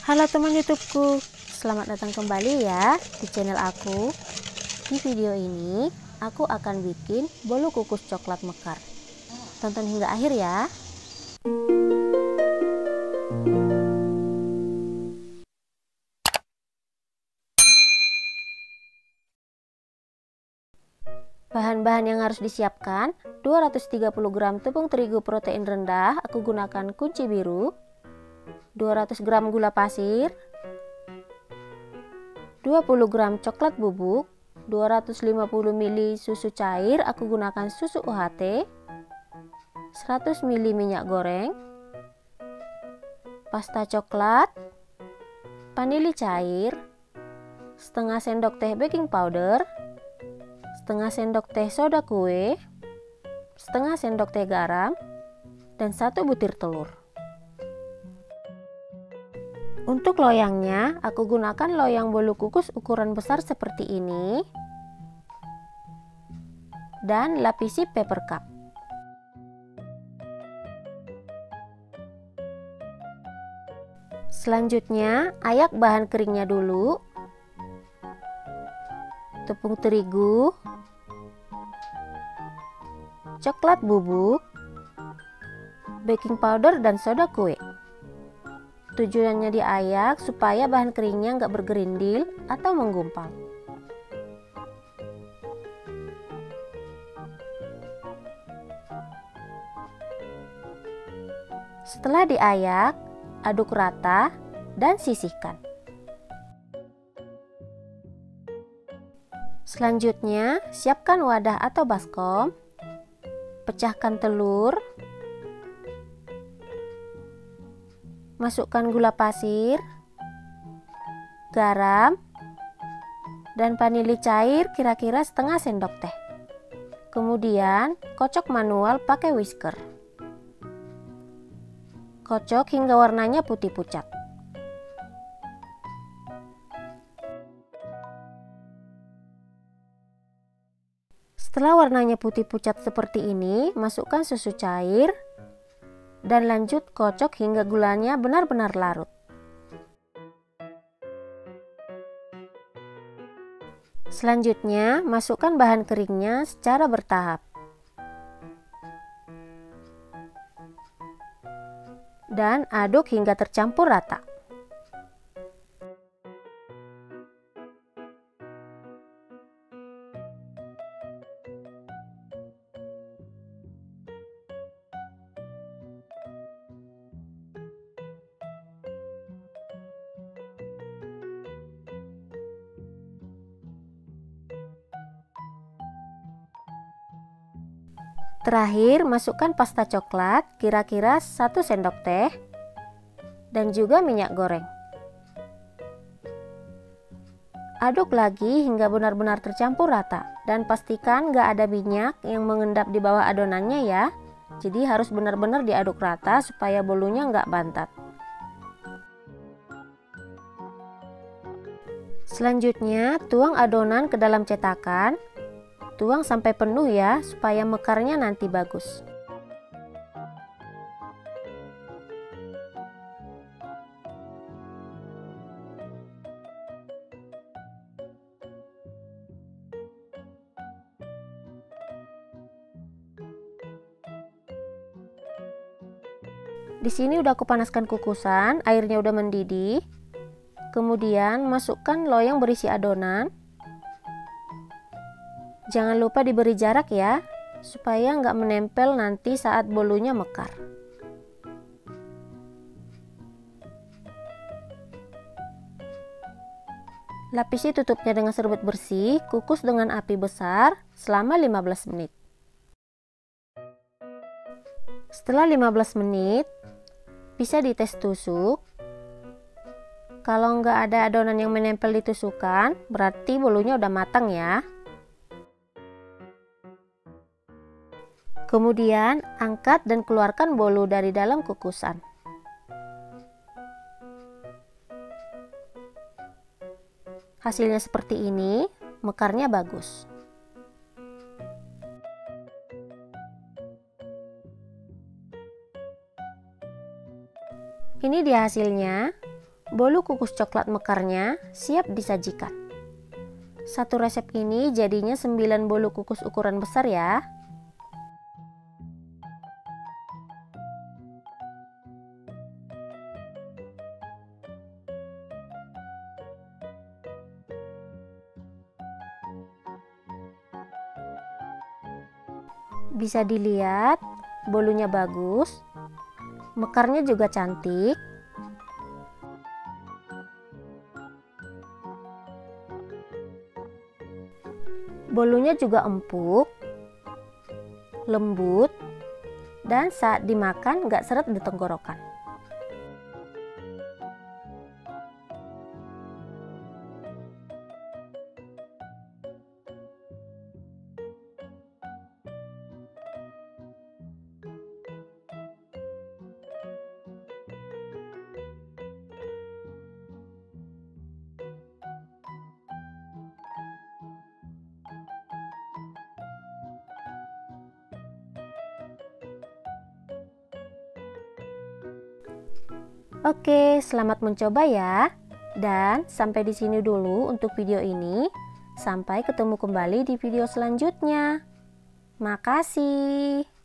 Halo teman YouTubeku, selamat datang kembali ya di channel aku. Di video ini, aku akan bikin bolu kukus coklat mekar. Tonton hingga akhir ya. Bahan-bahan yang harus disiapkan: 230 gram tepung terigu protein rendah, aku gunakan kunci biru, 200 gram gula pasir, 20 gram coklat bubuk, 250 ml susu cair, aku gunakan susu UHT, 100 ml minyak goreng, pasta coklat, vanili cair, setengah sendok teh baking powder, setengah sendok teh soda kue, setengah sendok teh garam, dan 1 butir telur. Untuk loyangnya, aku gunakan loyang bolu kukus ukuran besar seperti ini dan lapisi paper cup. Selanjutnya, ayak bahan keringnya dulu. Tepung terigu, coklat bubuk, baking powder, dan soda kue. Tujuannya diayak supaya bahan keringnya nggak bergerindil atau menggumpal. Setelah diayak, aduk rata dan sisihkan. Selanjutnya, siapkan wadah atau baskom, pecahkan telur, masukkan gula pasir, garam, dan vanili cair kira-kira setengah sendok teh. Kemudian, kocok manual pakai whisker. Kocok hingga warnanya putih pucat. Setelah warnanya putih pucat seperti ini, masukkan susu cair dan lanjut kocok hingga gulanya benar-benar larut. Selanjutnya, masukkan bahan keringnya secara bertahap. Dan aduk hingga tercampur rata. Terakhir, masukkan pasta coklat kira-kira 1 sendok teh dan juga minyak goreng. Aduk lagi hingga benar-benar tercampur rata dan pastikan gak ada minyak yang mengendap di bawah adonannya ya. Jadi harus benar-benar diaduk rata supaya bolunya gak bantat. Selanjutnya, tuang adonan ke dalam cetakan. Tuang sampai penuh ya, supaya mekarnya nanti bagus. Di sini udah aku panaskan kukusan, airnya udah mendidih. Kemudian masukkan loyang berisi adonan. Jangan lupa diberi jarak ya, supaya nggak menempel nanti saat bolunya mekar. Lapisi tutupnya dengan serbet bersih, kukus dengan api besar selama 15 menit. Setelah 15 menit, bisa dites tusuk. Kalau nggak ada adonan yang menempel di tusukan, berarti bolunya udah matang ya. Kemudian angkat dan keluarkan bolu dari dalam kukusan. Hasilnya seperti ini, mekarnya bagus. Ini dia hasilnya. Bolu kukus coklat mekarnya siap disajikan. Satu resep ini jadinya 9 bolu kukus ukuran besar ya. Bisa dilihat, bolunya bagus, mekarnya juga cantik. Bolunya juga empuk, lembut, dan saat dimakan gak seret di tenggorokan. Oke, selamat mencoba ya. Dan sampai di sini dulu untuk video ini. Sampai ketemu kembali di video selanjutnya. Makasih.